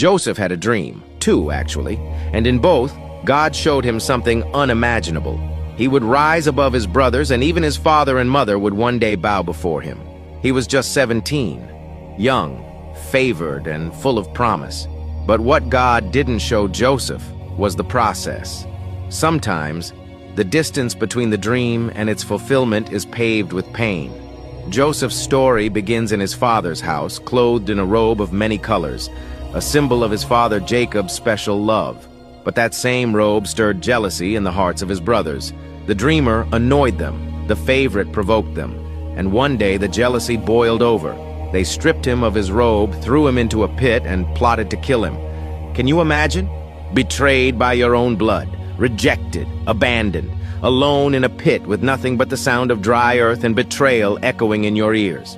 Joseph had a dream, two actually, and in both, God showed him something unimaginable. He would rise above his brothers, and even his father and mother would one day bow before him. He was just 17, young, favored, and full of promise. But what God didn't show Joseph was the process. Sometimes, the distance between the dream and its fulfillment is paved with pain. Joseph's story begins in his father's house, clothed in a robe of many colors, a symbol of his father Jacob's special love. But that same robe stirred jealousy in the hearts of his brothers. The dreamer annoyed them, the favorite provoked them, and one day the jealousy boiled over. They stripped him of his robe, threw him into a pit, and plotted to kill him. Can you imagine? Betrayed by your own blood, rejected, abandoned, alone in a pit with nothing but the sound of dry earth and betrayal echoing in your ears.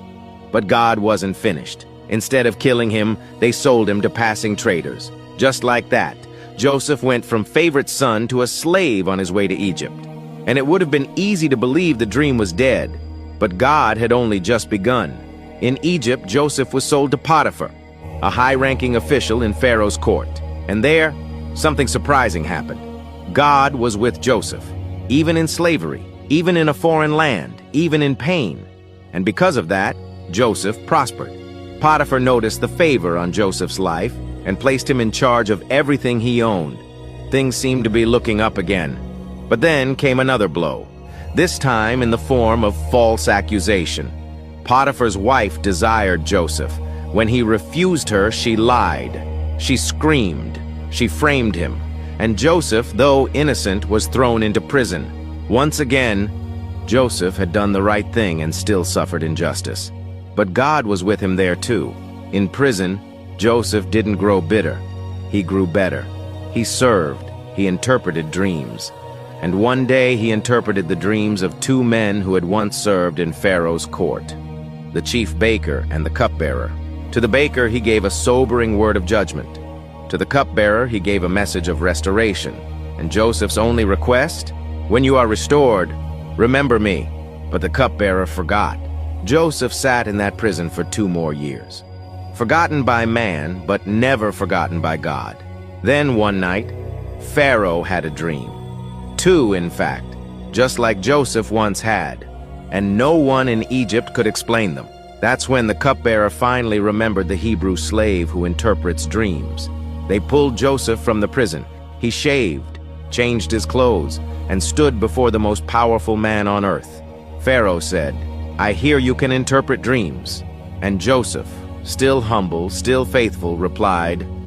But God wasn't finished. Instead of killing him, they sold him to passing traders. Just like that, Joseph went from favorite son to a slave on his way to Egypt. And it would have been easy to believe the dream was dead, but God had only just begun. In Egypt, Joseph was sold to Potiphar, a high-ranking official in Pharaoh's court. And there, something surprising happened. God was with Joseph, even in slavery, even in a foreign land, even in pain. And because of that, Joseph prospered. Potiphar noticed the favor on Joseph's life and placed him in charge of everything he owned. Things seemed to be looking up again. But then came another blow, this time in the form of false accusation. Potiphar's wife desired Joseph. When he refused her, she lied. She screamed. She framed him. And Joseph, though innocent, was thrown into prison. Once again, Joseph had done the right thing and still suffered injustice. But God was with him there too. In prison, Joseph didn't grow bitter. He grew better. He served. He interpreted dreams. And one day he interpreted the dreams of two men who had once served in Pharaoh's court, the chief baker and the cupbearer. To the baker he gave a sobering word of judgment. To the cupbearer he gave a message of restoration. And Joseph's only request? When you are restored, remember me. But the cupbearer forgot. Joseph sat in that prison for 2 more years. Forgotten by man, but never forgotten by God. Then one night, Pharaoh had a dream. 2, in fact, just like Joseph once had. And no one in Egypt could explain them. That's when the cupbearer finally remembered the Hebrew slave who interprets dreams. They pulled Joseph from the prison. He shaved, changed his clothes, and stood before the most powerful man on earth. Pharaoh said, "I hear you can interpret dreams." And Joseph, still humble, still faithful, replied,